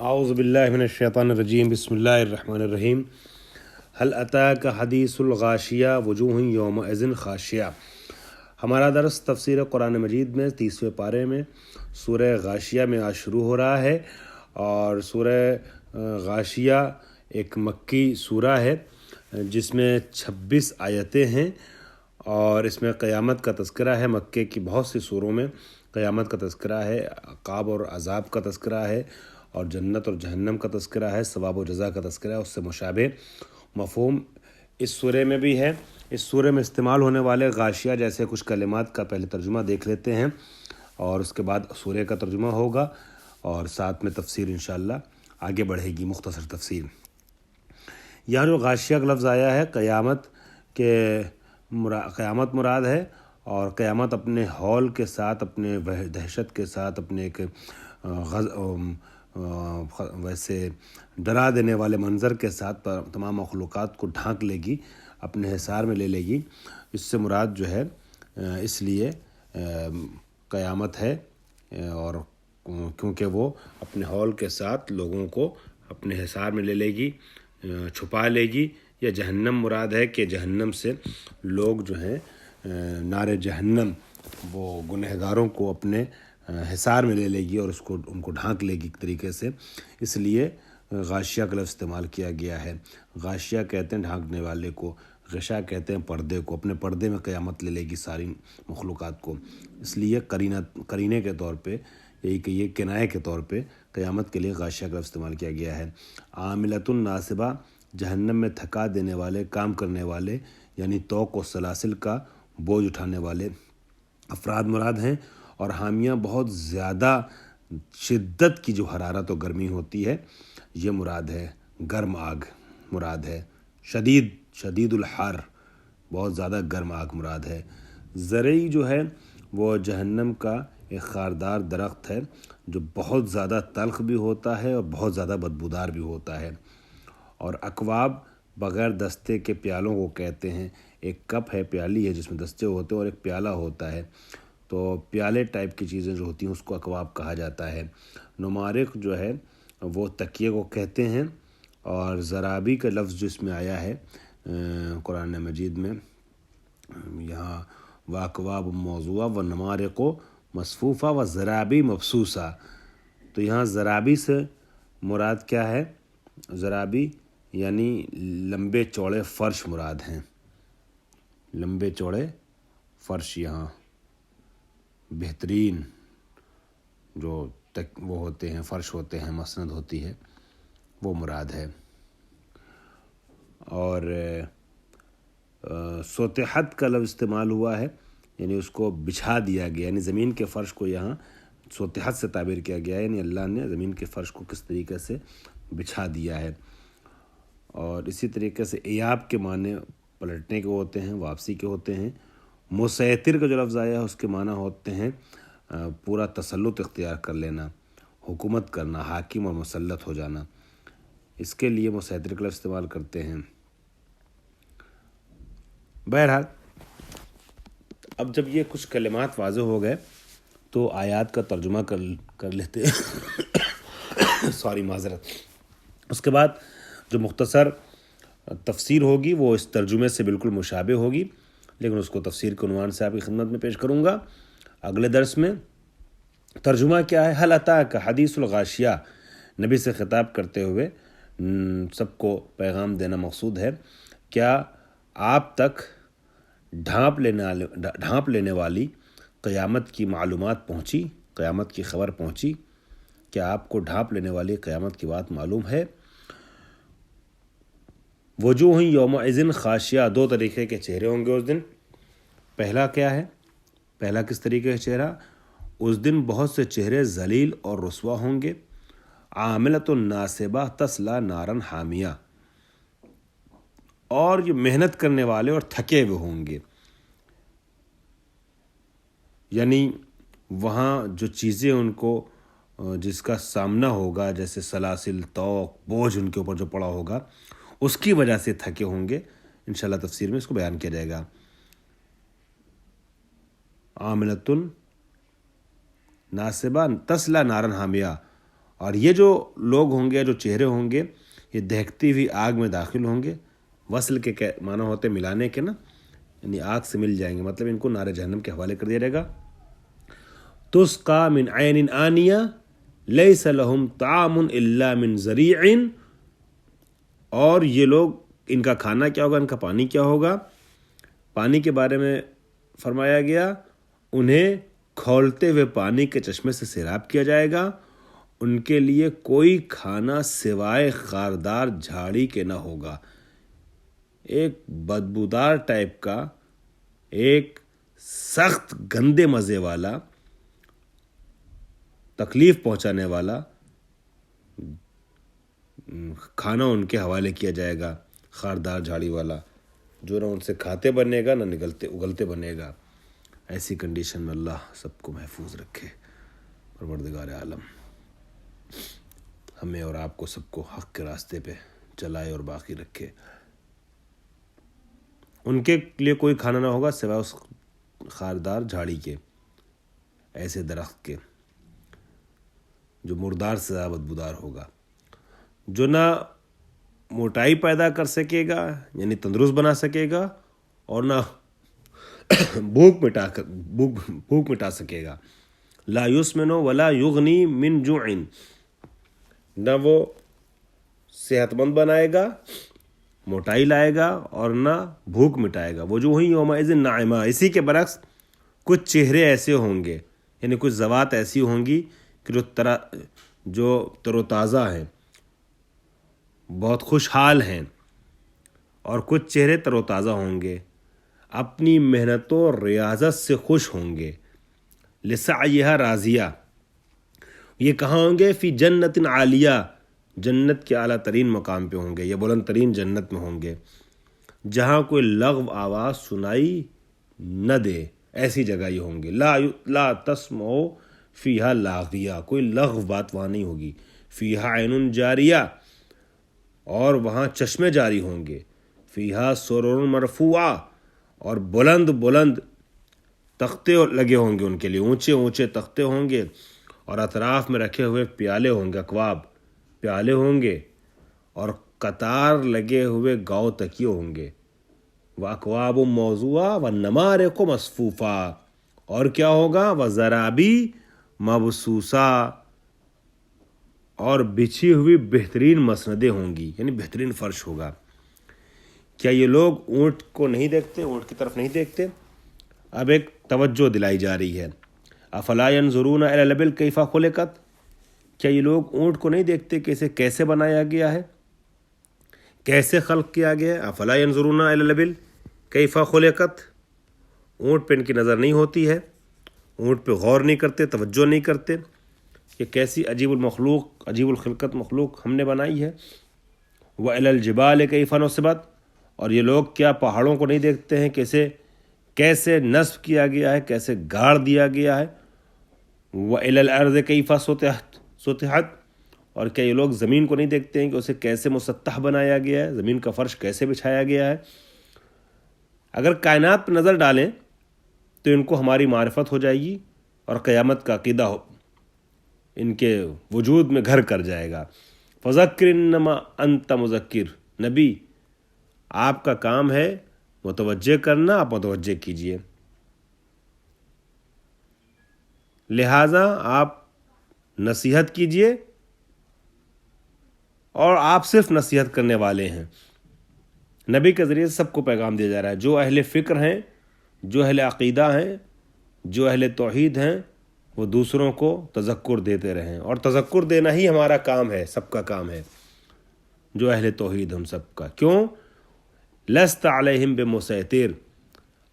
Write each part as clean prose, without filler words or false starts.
اعوذ باللہ من الشیطان الرجیم بسم اللہ الرحمن الرحیم هل اتاک حدیث الغاشیہ وجوہ یومئذ خاشعہ۔ ہمارا درس تفسیر قرآن مجید میں 30ویں پارے میں سورہ غاشیہ میں آج شروع ہو رہا ہے، اور سورہ غاشیہ ایک مکی سورہ ہے جس میں 26 آیتیں ہیں، اور اس میں قیامت کا تذکرہ ہے۔ مکے کی بہت سی سوروں میں قیامت کا تذکرہ ہے، عقاب اور عذاب کا تذکرہ ہے، اور جنت اور جہنم کا تذکرہ ہے، ثواب و جزا کا تذکرہ ہے۔ اس سے مشابہ مفہوم اس سورے میں بھی ہے۔ اس سورے میں استعمال ہونے والے غاشیہ جیسے کچھ کلمات کا پہلے ترجمہ دیکھ لیتے ہیں، اور اس کے بعد سورے کا ترجمہ ہوگا، اور ساتھ میں تفسیر انشاءاللہ آگے بڑھے گی، مختصر تفسیر۔ یہاں جو غاشیہ کا لفظ آیا ہے قیامت مراد ہے، اور قیامت اپنے ہول کے ساتھ، اپنے دہشت کے ساتھ، اپنے ایک ویسے ڈرا دینے والے منظر کے ساتھ تمام مخلوقات کو ڈھانک لے گی، اپنے حصار میں لے لے گی۔ اس سے مراد جو ہے اس لیے قیامت ہے، اور کیونکہ وہ اپنے ہول کے ساتھ لوگوں کو اپنے حصار میں لے لے گی، چھپا لے گی۔ یا جہنم مراد ہے کہ جہنم سے لوگ جو ہیں نار جہنم وہ گنہگاروں کو اپنے حصار میں لے لے گی، اور ان کو ڈھانک لے گی ایک طریقے سے۔ اس لیے غاشیہ کا لفظ استعمال کیا گیا ہے۔ غاشیہ کہتے ہیں ڈھانکنے والے کو، غشا کہتے ہیں پردے کو، اپنے پردے میں قیامت لے لے گی ساری مخلوقات کو۔ اس لیے قرینے کے طور پہ، یہی کہ یہ کنایے کے طور پہ قیامت کے لیے غاشیہ کا لفظ استعمال کیا گیا ہے۔ عاملۃ ناصبہ، جہنم میں تھکا دینے والے، کام کرنے والے، یعنی طوق و سلاسل کا بوجھ اٹھانے والے افراد مراد ہیں۔ اور حامیہ، بہت زیادہ شدت کی جو حرارت و گرمی ہوتی ہے، یہ مراد ہے۔ گرم آگ مراد ہے، شدید الحر، بہت زیادہ گرم آگ مراد ہے۔ زرعی جو ہے وہ جہنم کا ایک خاردار درخت ہے جو بہت زیادہ تلخ بھی ہوتا ہے اور بہت زیادہ بدبودار بھی ہوتا ہے۔ اور اکواب، بغیر دستے کے پیالوں کو کہتے ہیں۔ ایک کپ ہے، پیالی ہے جس میں دستے ہوتے ہیں، اور ایک پیالہ ہوتا ہے، تو پیالے ٹائپ کی چیزیں جو ہوتی ہیں اس کو اکواب کہا جاتا ہے۔ نمارق جو ہے وہ تکیے کو کہتے ہیں، اور زرابی کا لفظ جو اس میں آیا ہے قرآن مجید میں، یہاں واکواب موضوعہ و نمارق مصفوفہ و زرابی مبسوسہ، تو یہاں زرابی سے مراد کیا ہے؟ زرابی یعنی لمبے چوڑے فرش مراد ہیں۔ لمبے چوڑے فرش، یہاں بہترین جو وہ ہوتے ہیں، فرش ہوتے ہیں، مسند ہوتی ہے، وہ مراد ہے۔ اور سطحت کا لفظ استعمال ہوا ہے، یعنی اس کو بچھا دیا گیا، یعنی زمین کے فرش کو یہاں سطحت سے تعبیر کیا گیا ہے، یعنی اللہ نے زمین کے فرش کو کس طریقے سے بچھا دیا ہے۔ اور اسی طریقے سے ایاب کے معنی پلٹنے کے ہوتے ہیں، واپسی کے ہوتے ہیں۔ مسیطر کا جو لفظ آیا ہے اس کے معنی ہوتے ہیں پورا تسلط اختیار کر لینا، حکومت کرنا، حاکم اور مسلط ہو جانا، اس کے لیے مسیطر کا لفظ استعمال کرتے ہیں۔ بہرحال اب جب یہ کچھ کلمات واضح ہو گئے تو آیات کا ترجمہ کر لیتے ہیں معذرت۔ اس کے بعد جو مختصر تفسیر ہوگی وہ اس ترجمے سے بالکل مشابہ ہوگی، لیکن اس کو تفسیر کے عنوان سے آپ کی خدمت میں پیش کروں گا اگلے درس میں۔ ترجمہ کیا ہے؟ هل اتاک حدیث الغاشیہ، نبی سے خطاب کرتے ہوئے سب کو پیغام دینا مقصود ہے۔ کیا آپ تک ڈھانپ لینے والی قیامت کی معلومات پہنچی، قیامت کی خبر پہنچی؟ کیا آپ کو ڈھانپ لینے والی قیامت کی بات معلوم ہے؟ وجوہ یومئذ خاشعہ، دو طریقے کے چہرے ہوں گے اس دن۔ پہلا کیا ہے؟ پہلا کس طریقے کا چہرہ؟ اس دن بہت سے چہرے ذلیل اور رسوا ہوں گے۔ عاملۃ ناصبہ تصلی نارا حامیہ، اور یہ محنت کرنے والے اور تھکے ہوئے ہوں گے۔ یعنی وہاں جو چیزیں ان کو جس کا سامنا ہوگا، جیسے سلاسل، طوق، بوجھ ان کے اوپر جو پڑا ہوگا، اس کی وجہ سے تھکے ہوں گے۔ انشاءاللہ تفسیر میں اس کو بیان کیا جائے گا۔ عاملۃ ناصبہ تصلی نارا حامیہ، اور یہ جو لوگ ہوں گے، جو چہرے ہوں گے، یہ دہکتی ہوئی آگ میں داخل ہوں گے. وصل کے معنی ہوتے ملانے کے نا، یعنی آگ سے مل جائیں گے، مطلب ان کو نار جہنم کے حوالے کر دیا جائے گا. تسقى من عین آنیہ لیس لہم طعام الا من ضریع. اور یہ لوگ، ان کا کھانا کیا ہوگا، ان کا پانی کیا ہوگا. پانی کے بارے میں فرمایا گیا انہیں کھولتے ہوئے پانی کے چشمے سے سیراب کیا جائے گا. ان کے لیے کوئی کھانا سوائے خاردار جھاڑی کے نہ ہوگا. ایک بدبودار ٹائپ کا، ایک سخت گندے مزے والا، تکلیف پہنچانے والا کھانا ان کے حوالے کیا جائے گا، خاردار جھاڑی والا، جو نہ ان سے کھاتے بنے گا نہ اگلتے بنے گا. ایسی کنڈیشن میں اللہ سب کو محفوظ رکھے. پروردگار عالم ہمیں اور آپ کو سب کو حق کے راستے پہ چلائے اور باقی رکھے. ان کے لیے کوئی کھانا نہ ہوگا سوائے اس خاردار جھاڑی کے، ایسے درخت کے جو مردار سے زیادہ بدبودار ہوگا، جو نہ موٹائی پیدا کر سکے گا یعنی تندرست بنا سکے گا، اور نہ بھوک مٹا سکے گا. لا یسمن ولا یغنی من جوع. نہ وہ صحت مند بنائے گا، موٹائی لائے گا، اور نہ بھوک مٹائے گا. وجوہ یومئذ ناعمہ. اسی کے برعکس کچھ چہرے ایسے ہوں گے، یعنی کچھ ذوات ایسی ہوں گی کہ جو تر و تازہ ہیں، بہت خوشحال ہیں. اور کچھ چہرے تر و تازہ ہوں گے، اپنی محنت و ریاضت سے خوش ہوں گے. لسعیہا راضیہ. یہ کہاں ہوں گے؟ فی جنت عالیہ. جنت کے اعلیٰ ترین مقام پہ ہوں گے، یا بلند ترین جنت میں ہوں گے، جہاں کوئی لغو آواز سنائی نہ دے. ایسی جگہ یہ ہوں گے. لا تسمع فیہا لاغیہ. کوئی لغو بات وہاں نہیں ہوگی. فیہا عین جاریہ. اور وہاں چشمے جاری ہوں گے. فیہا سرر مرفوعہ. اور بلند بلند تختے لگے ہوں گے ان کے لیے، اونچے اونچے تختے ہوں گے، اور اطراف میں رکھے ہوئے پیالے ہوں گے، اکواب پیالے ہوں گے، اور قطار لگے ہوئے گاؤ تکیے ہوں گے. وَأَكْوَابٌ مَوْضُوعَةٌ وَالنَّمَارِقُ مَصْفُوفَةٌ. اور کیا ہوگا؟ وَزَرَابِی مَبْثُوثَةٌ. اور بچھی ہوئی بہترین مسندیں ہوں گی، یعنی بہترین فرش ہوگا. کیا یہ لوگ اونٹ کو نہیں دیکھتے، اونٹ کی طرف نہیں دیکھتے؟ اب ایک توجہ دلائی جا رہی ہے. افلا ينظرون الى الابل کیف خلقت. کیا یہ لوگ اونٹ کو نہیں دیکھتے کہ اسے کیسے بنایا گیا ہے، کیسے خلق کیا گیا ہے؟ افلا ينظرون الى الابل کیف خلقت. اونٹ پہ ان کی نظر نہیں ہوتی ہے، اونٹ پہ غور نہیں کرتے، توجہ نہیں کرتے کہ کیسی عجیب المخلوق، عجیب الخلقت مخلوق ہم نے بنائی ہے. وَإِلَى الْجِبَالِ كَيْفَ نُصِبَتْ. اور یہ لوگ کیا پہاڑوں کو نہیں دیکھتے ہیں کیسے نصب کیا گیا ہے، کیسے گاڑ دیا گیا ہے. وَإِلَى الْأَرْضِ كَيْفَ سُطِحَتْ. اور کیا یہ لوگ زمین کو نہیں دیکھتے ہیں کہ اسے کیسے مسطح بنایا گیا ہے، زمین کا فرش کیسے بچھایا گیا ہے. اگر کائنات پہ نظر ڈالیں تو ان کو ہماری معرفت ہو جائے گی، اور قیامت کا عقیدہ ان کے وجود میں گھر کر جائے گا. فذکر انما انت مذکر. نبی آپ کا کام ہے متوجہ کرنا، آپ متوجہ کیجئے. لہٰذا آپ نصیحت کیجئے، اور آپ صرف نصیحت کرنے والے ہیں. نبی کے ذریعے سب کو پیغام دیا جا رہا ہے. جو اہل فکر ہیں، جو اہل عقیدہ ہیں، جو اہل توحید ہیں، وہ دوسروں کو تذکر دیتے رہیں. اور تذکر دینا ہی ہمارا کام ہے، سب کا کام ہے، جو اہل توحید ہم سب کا. کیوں؟ لست علیہم بمسیطر.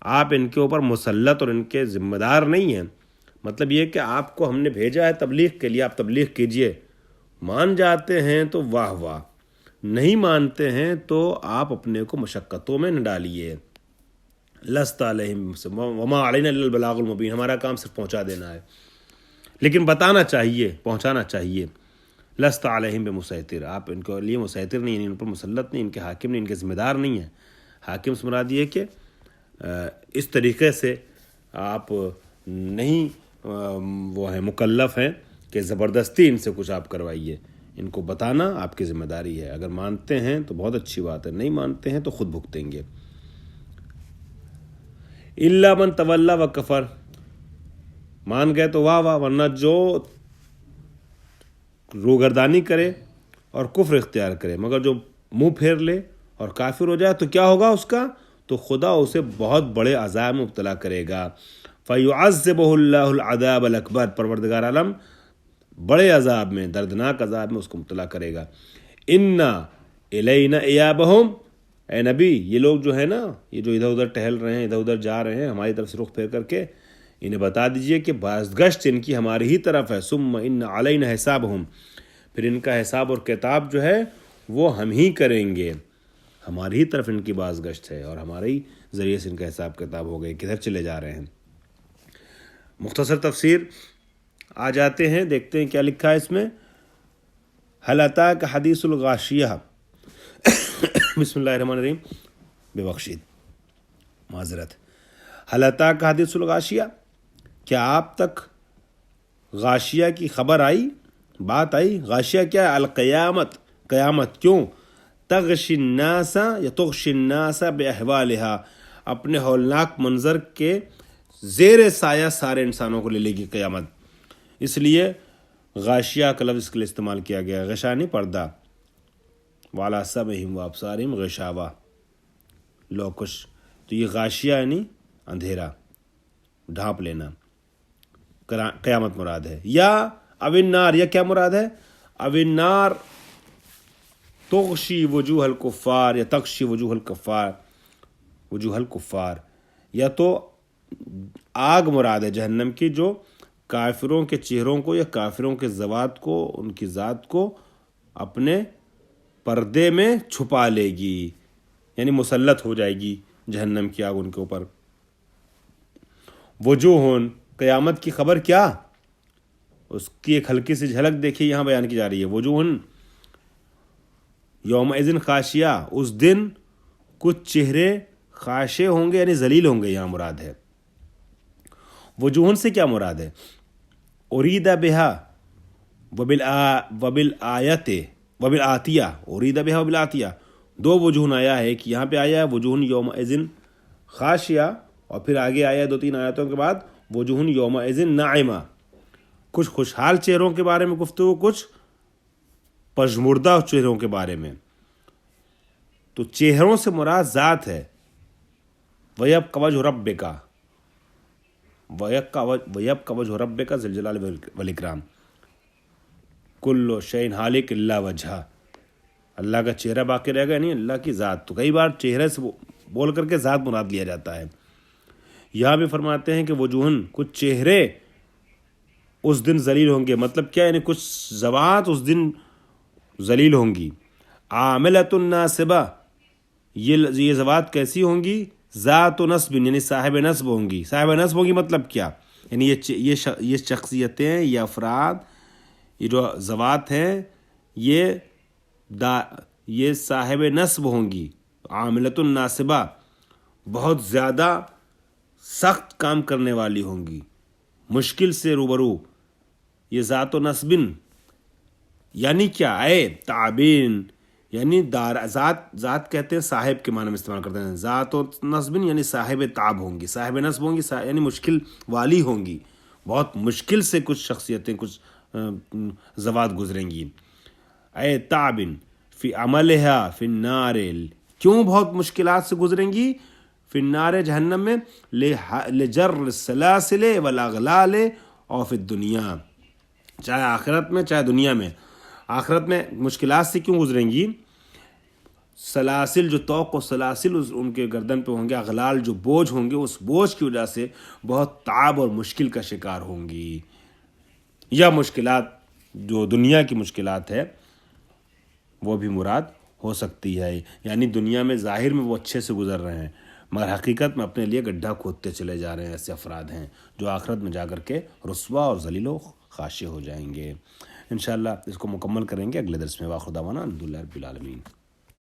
آپ ان کے اوپر مسلط اور ان کے ذمہ دار نہیں ہیں. مطلب یہ کہ آپ کو ہم نے بھیجا ہے تبلیغ کے لیے، آپ تبلیغ کیجئے. مان جاتے ہیں تو واہ واہ، نہیں مانتے ہیں تو آپ اپنے کو مشقتوں میں نہ ڈالیے. لست علیہم وما علینا الا البلاغ المبین. ہمارا کام صرف پہنچا دینا ہے، لیکن بتانا چاہیے، پہنچانا چاہیے. لست علیہم بمسیطر. آپ ان کے لیے مسیطر نہیں ہیں، ان پر مسلط نہیں، ان کے حاکم نہیں، ان کے ذمہ دار نہیں ہیں. حاکم سے مراد یہ کہ اس طریقے سے آپ نہیں وہ ہیں، مکلف ہیں کہ زبردستی ان سے کچھ آپ کروائیے. ان کو بتانا آپ کی ذمہ داری ہے. اگر مانتے ہیں تو بہت اچھی بات ہے، نہیں مانتے ہیں تو خود بھگتیں گے. الا من تولی و کفر، مان گئے تو واہ واہ، ورنہ جو روگردانی کرے اور کفر اختیار کرے، مگر جو منہ پھیر لے اور کافر ہو جائے تو کیا ہوگا اس کا؟ تو خدا اسے بہت بڑے عذاب میں مبتلا کرے گا. فَيُعَذِّبُهُ اللَّهُ الْعَذَابَ الْأَكْبَرَ، پروردگار عالم بڑے عذاب میں، دردناک عذاب میں اس کو مبتلا کرے گا. اِنَّا إِلَيْنَا إِيَابَهُمْ، اے نبی یہ لوگ جو ہے نا، یہ جو ادھر ادھر ٹہل رہے ہیں، ادھر ادھر جا رہے ہیں، ہماری طرف سے رخ پھیر کر کے انہیں بتا دیجئے کہ بازگشت ان کی ہماری ہی طرف ہے. ثم ان علینا حسابہم، پھر ان کا حساب اور کتاب جو ہے وہ ہم ہی کریں گے. ہماری ہی طرف ان کی بازگشت ہے اور ہمارے ہی ذریعے سے ان کا حساب کتاب ہو گئے، کدھر چلے جا رہے ہیں. مختصر تفسیر آ جاتے ہیں، دیکھتے ہیں کیا لکھا ہے اس میں. هل اتاک حدیث الغاشیہ، بسم اللہ الرحمن الرحیم، بے بخشید، معذرت. هل اتاک حدیث الغاشیہ، کیا آپ تک غاشیہ کی خبر آئی، بات آئی؟ غاشیہ کیا ہے؟ القیامت، قیامت. کیوں؟ تغشی الناس یا تغشی الناس باحوالها، اپنے ہولناک منظر کے زیر سایہ سارے انسانوں کو لے لے گی قیامت. اس لیے غاشیہ کا لفظ اس کے لیے استعمال کیا گیا. غشا نہیں، پردہ. وعلی سمعہم وابصارہم غشاوہ، لوکش. تو یہ غاشیہ یعنی اندھیرا، ڈھانپ لینا، قیامت مراد ہے. یا او النار، یا کیا مراد ہے؟ او النار تغشی وجوہ الکفار یا تغشی وجوہ الکفار، وجوہ الکفار. یا تو آگ مراد ہے جہنم کی، جو کافروں کے چہروں کو یا کافروں کے ذوات کو، ان کی ذات کو اپنے پردے میں چھپا لے گی، یعنی مسلط ہو جائے گی جہنم کی آگ ان کے اوپر. وجوہن، قیامت کی خبر کیا؟ اس کی ایک ہلکی سی جھلک دیکھیے یہاں بیان کی جا رہی ہے. وجوہن یومئذ خاشیہ، اس دن کچھ چہرے خاشع ہوں گے یعنی ذلیل ہوں گے، یہاں مراد ہے. وجوہن سے کیا مراد ہے؟ ارید بہا وبالآیت وبالآتیہ، ارید بہا وبالآتیہ، دو وجوہن آیا ہے. کہ یہاں پہ آیا ہے وجوہن یومئذ خاشیہ، اور پھر آگے آیا دو تین آیتوں کے بعد وجوہن یومئذ ناعمہ، کچھ خوشحال چہروں کے بارے میں گفتگو، کچھ پژمردہ چہروں کے بارے میں. تو چہروں سے مراد ذات ہے. وَيَبْقَ وَجْهُ رَبِّكَ، وَيَبْقَ وَجْهُ رَبِّكَ ذُو الجلال والإکرام، كُلُّ شَيْءٍ هَالِكٌ إِلَّا وَجْهَهُ، اللہ کا چہرہ باقی رہے گا، نہیں اللہ کی ذات. تو کئی بار چہرے سے بول کر کے ذات مراد لیا جاتا ہے. یہاں بھی فرماتے ہیں کہ وجوہن، کچھ چہرے اس دن ذلیل ہوں گے. مطلب کیا؟ یعنی کچھ ذوات اس دن ذلیل ہوں گی. عاملۃ ناصبہ، یہ ذوات کیسی ہوں گی؟ ذات نصب، یعنی صاحب نصب ہوں گی. صاحب نصب ہوں گی مطلب کیا؟ یعنی یہ شخصیتیں، یہ افراد، یہ جو ذوات ہیں، یہ صاحب نصب ہوں گی. عاملۃ ناصبہ، بہت زیادہ سخت کام کرنے والی ہوں گی، مشکل سے روبرو. یہ ذات و نصبن یعنی کیا؟ اے تعبین، یعنی ذات کہتے ہیں صاحب کے معنی میں استعمال کرتے ہیں. ذات و نصبن یعنی صاحب تعب ہوں گی، صاحب نصب ہوں گی، یعنی مشکل والی ہوں گی. بہت مشکل سے کچھ شخصیتیں، کچھ ذوات گزریں گی. اے تعبن فی عملہا فی النار، کیوں بہت مشکلات سے گزریں گی؟ فی النار، جہنم میں. لجر السلاسل والاغلال اور فی الدنیا، چاہے آخرت میں چاہے دنیا میں. آخرت میں مشکلات سے کیوں گزریں گی؟ سلاسل، جو توق و سلاسل ان کے گردن پہ ہوں گے، اغلال جو بوجھ ہوں گے، اس بوجھ کی وجہ سے بہت تعب اور مشکل کا شکار ہوں گی. یا مشکلات جو دنیا کی مشکلات ہے وہ بھی مراد ہو سکتی ہے. یعنی دنیا میں ظاہر میں وہ اچھے سے گزر رہے ہیں، مگر حقیقت میں اپنے لیے گڈھا کھودتے چلے جا رہے ہیں. ایسے افراد ہیں جو آخرت میں جا کر کے رسوا اور ذلیل و خاشع ہو جائیں گے. انشاءاللہ اس کو مکمل کریں گے اگلے درس میں. واخر دعوانا الحمدللہ رب العالمین.